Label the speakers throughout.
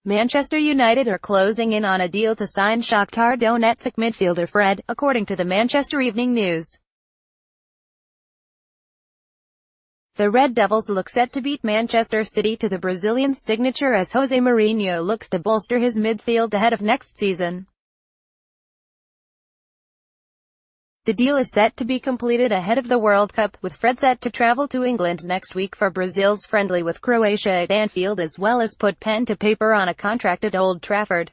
Speaker 1: Manchester United are closing in on a deal to sign Shakhtar Donetsk midfielder Fred, according to the Manchester Evening News. The Red Devils look set to beat Manchester City to the Brazilian's signature as Jose Mourinho looks to bolster his midfield ahead of next season. The deal is set to be completed ahead of the World Cup, with Fred set to travel to England next week for Brazil's friendly with Croatia at Anfield, as well as put pen to paper on a contract at Old Trafford.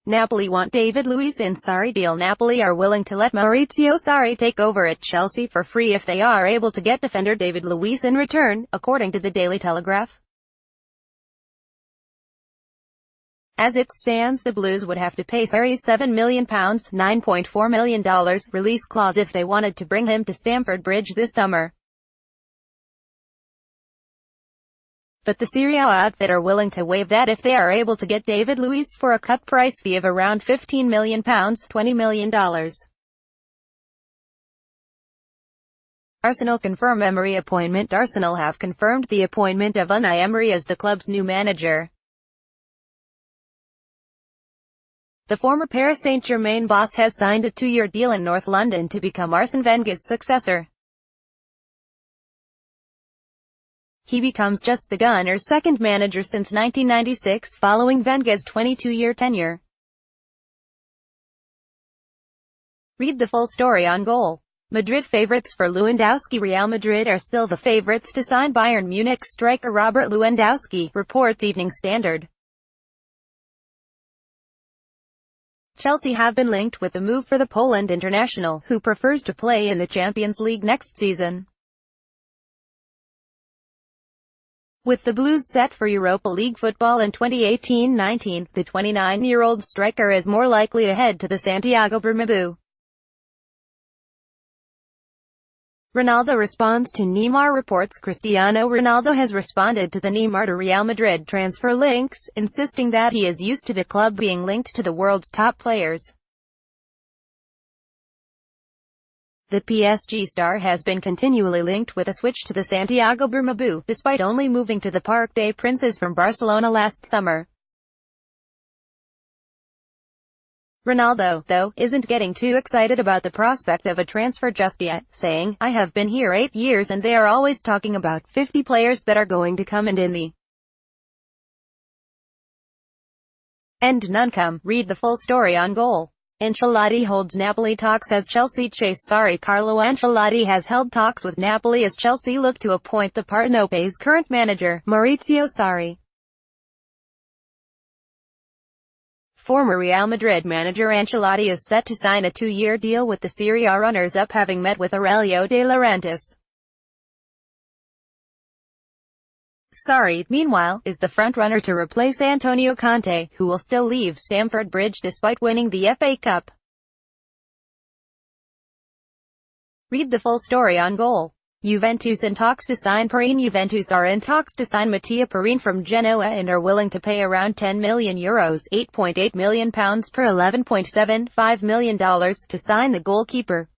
Speaker 1: Napoli want David Luiz in Sarri deal. Napoli are willing to let Maurizio Sarri take over at Chelsea for free if they are able to get defender David Luiz in return, according to the Daily Telegraph. As it stands, the Blues would have to pay Sarri £7 million ($9.4 million) release clause if they wanted to bring him to Stamford Bridge this summer. But the Serie A outfit are willing to waive that if they are able to get David Luiz for a cut price fee of around £15 million ($20 million). Arsenal confirm Emery appointment. Arsenal have confirmed the appointment of Unai Emery as the club's new manager. The former Paris Saint-Germain boss has signed a 2-year deal in North London to become Arsene Wenger's successor. He becomes just the Gunners' second manager since 1996, following Wenger's 22-year tenure. Read the full story on Goal. Madrid favourites for Lewandowski. Real Madrid are still the favourites to sign Bayern Munich striker Robert Lewandowski, reports Evening Standard. Chelsea have been linked with the move for the Poland international, who prefers to play in the Champions League next season. With the Blues set for Europa League football in 2018-19, the 29-year-old striker is more likely to head to the Santiago Bernabeu. Ronaldo responds to Neymar. Reports Cristiano Ronaldo has responded to the Neymar to Real Madrid transfer links, insisting that he is used to the club being linked to the world's top players. The PSG star has been continually linked with a switch to the Santiago Bernabeu, despite only moving to the Parc des Princes from Barcelona last summer. Ronaldo, though, isn't getting too excited about the prospect of a transfer just yet, saying, "I have been here 8 years and they are always talking about 50 players that are going to come and in the end none come." Read the full story on Goal. Ancelotti holds Napoli talks as Chelsea chase Sarri. Carlo Ancelotti has held talks with Napoli as Chelsea look to appoint the Partenope's current manager, Maurizio Sarri. Former Real Madrid manager Ancelotti is set to sign a 2-year deal with the Serie A runners-up, having met with Aurelio De Laurentiis. Sarri, meanwhile, is the front-runner to replace Antonio Conte, who will still leave Stamford Bridge despite winning the FA Cup. Read the full story on Goal. Juventus in talks to sign Perin. Juventus are in talks to sign Mattia Perin from Genoa and are willing to pay around €10 million ($8.8 million per $11.75 million) to sign the goalkeeper.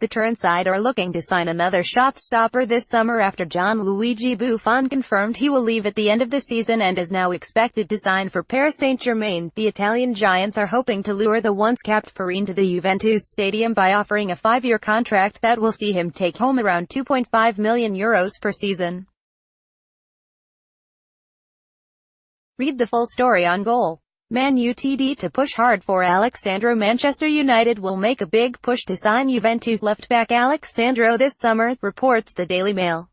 Speaker 1: The Turnside are looking to sign another shot-stopper this summer after Gianluigi Buffon confirmed he will leave at the end of the season and is now expected to sign for Paris Saint-Germain. The Italian giants are hoping to lure the once-capped Perin to the Juventus stadium by offering a 5-year contract that will see him take home around €2.5 million per season. Read the full story on Goal. Man Utd to push hard for Alex Sandro. Manchester United will make a big push to sign Juventus left-back Alex Sandro this summer, reports the Daily Mail.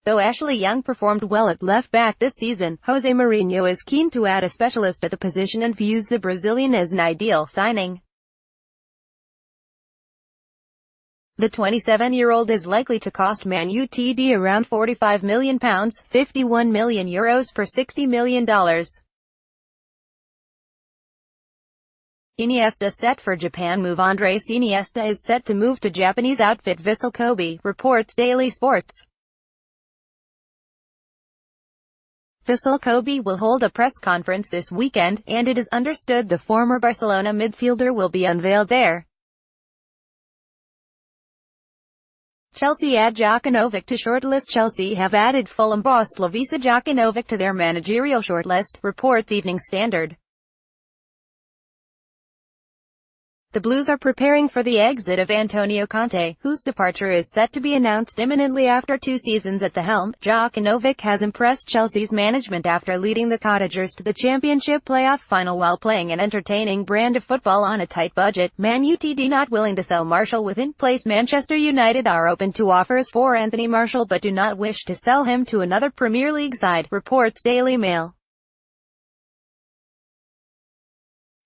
Speaker 1: Though Ashley Young performed well at left-back this season, Jose Mourinho is keen to add a specialist at the position and views the Brazilian as an ideal signing. The 27-year-old is likely to cost Man Utd around €45 million (€51 million per $60 million). Iniesta set for Japan move. Andres Iniesta is set to move to Japanese outfit Vissel Kobe, reports Daily Sports. Vissel Kobe will hold a press conference this weekend, and it is understood the former Barcelona midfielder will be unveiled there. Chelsea add Jokanovic to shortlist. Chelsea have added Fulham boss Slavisa Jokanovic to their managerial shortlist, reports Evening Standard. The Blues are preparing for the exit of Antonio Conte, whose departure is set to be announced imminently after 2 seasons at the helm. Jokanovic has impressed Chelsea's management after leading the Cottagers to the Championship playoff final while playing an entertaining brand of football on a tight budget. Man Utd not willing to sell Martial within place. Manchester United are open to offers for Anthony Martial but do not wish to sell him to another Premier League side, reports Daily Mail.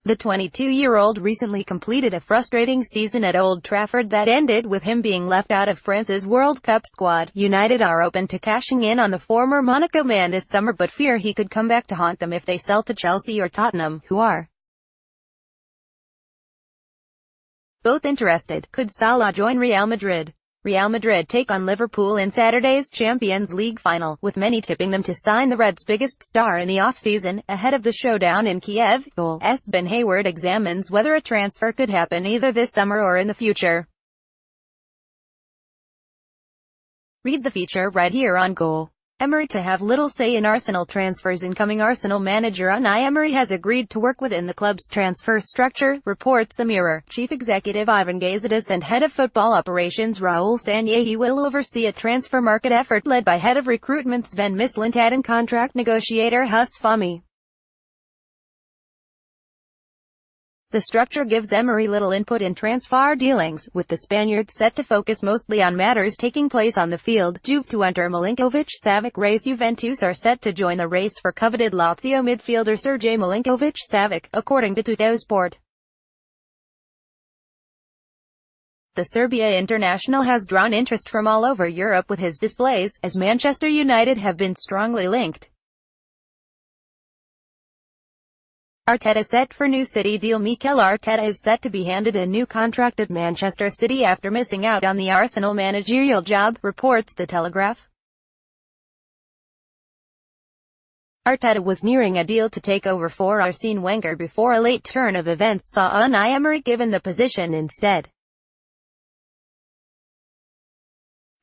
Speaker 1: The 22-year-old recently completed a frustrating season at Old Trafford that ended with him being left out of France's World Cup squad. United are open to cashing in on the former Monaco man this summer but fear he could come back to haunt them if they sell to Chelsea or Tottenham, who are both interested. Could Salah join Real Madrid? Real Madrid take on Liverpool in Saturday's Champions League final, with many tipping them to sign the Reds' biggest star in the off-season. Ahead of the showdown in Kiev, Goal's Ben Hayward examines whether a transfer could happen either this summer or in the future. Read the feature right here on Goal. Emery to have little say in Arsenal transfers. Incoming Arsenal manager Unai Emery has agreed to work within the club's transfer structure, reports The Mirror. Chief Executive Ivan Gazidis and Head of Football Operations Raul Sanllehi will oversee a transfer market effort led by Head of Recruitment Sven Mislintat and contract negotiator Huss Fahmy. The structure gives Emery little input in transfer dealings, with the Spaniard set to focus mostly on matters taking place on the field. Juve to enter Milinkovic-Savic race. Juventus are set to join the race for coveted Lazio midfielder Sergej Milinkovic-Savic, according to Tuttosport. The Serbia international has drawn interest from all over Europe with his displays, as Manchester United have been strongly linked. Arteta set for new City deal. Mikel Arteta is set to be handed a new contract at Manchester City after missing out on the Arsenal managerial job, reports The Telegraph. Arteta was nearing a deal to take over for Arsene Wenger before a late turn of events saw Unai Emery given the position instead.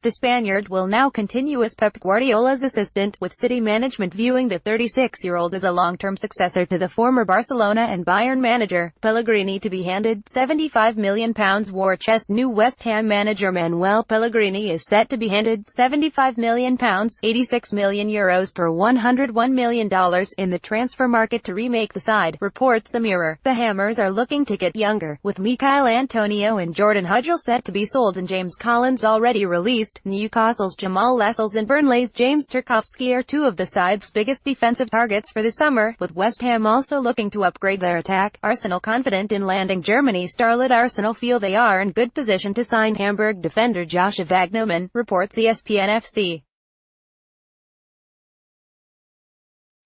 Speaker 1: The Spaniard will now continue as Pep Guardiola's assistant, with City management viewing the 36-year-old as a long-term successor to the former Barcelona and Bayern manager. Pellegrini to be handed £75 million. War chest. New West Ham manager Manuel Pellegrini is set to be handed £75 million, €86 million per $101 million in the transfer market to remake the side, reports The Mirror. The Hammers are looking to get younger, with Michail Antonio and Jordan Hudgell set to be sold and James Collins already released. Newcastle's Jamal Lascelles and Burnley's James Tarkowski are two of the side's biggest defensive targets for the summer, with West Ham also looking to upgrade their attack. Arsenal confident in landing Germany starlet. Arsenal feel they are in good position to sign Hamburg defender Joshua Wagnerman, reports ESPN FC.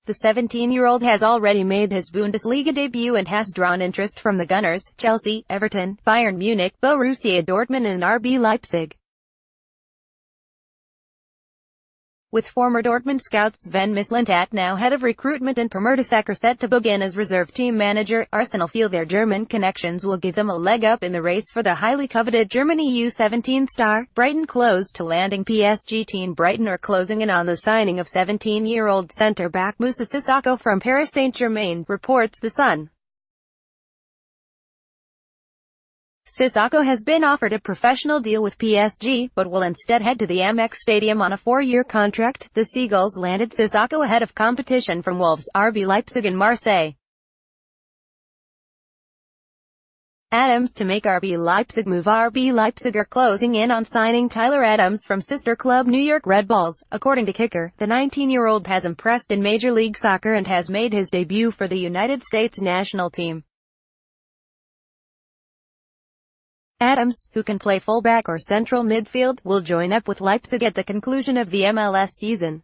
Speaker 1: The 17-year-old has already made his Bundesliga debut and has drawn interest from the Gunners, Chelsea, Everton, Bayern Munich, Borussia Dortmund and RB Leipzig. With former Dortmund scout Sven Mislintat now head of recruitment and Per Mertesacker set to begin as reserve team manager, Arsenal feel their German connections will give them a leg up in the race for the highly coveted Germany U17 star. Brighton close to landing PSG team. Brighton are closing in on the signing of 17-year-old centre-back Moussa Sissoko from Paris Saint-Germain, reports The Sun. Sissoko has been offered a professional deal with PSG, but will instead head to the Amex Stadium on a 4-year contract. The Seagulls landed Sissoko ahead of competition from Wolves, RB Leipzig and Marseille. Adams to make RB Leipzig move. RB Leipzig are closing in on signing Tyler Adams from sister club New York Red Bulls. According to Kicker, the 19-year-old has impressed in Major League Soccer and has made his debut for the United States national team. Adams, who can play fullback or central midfield, will join up with Leipzig at the conclusion of the MLS season.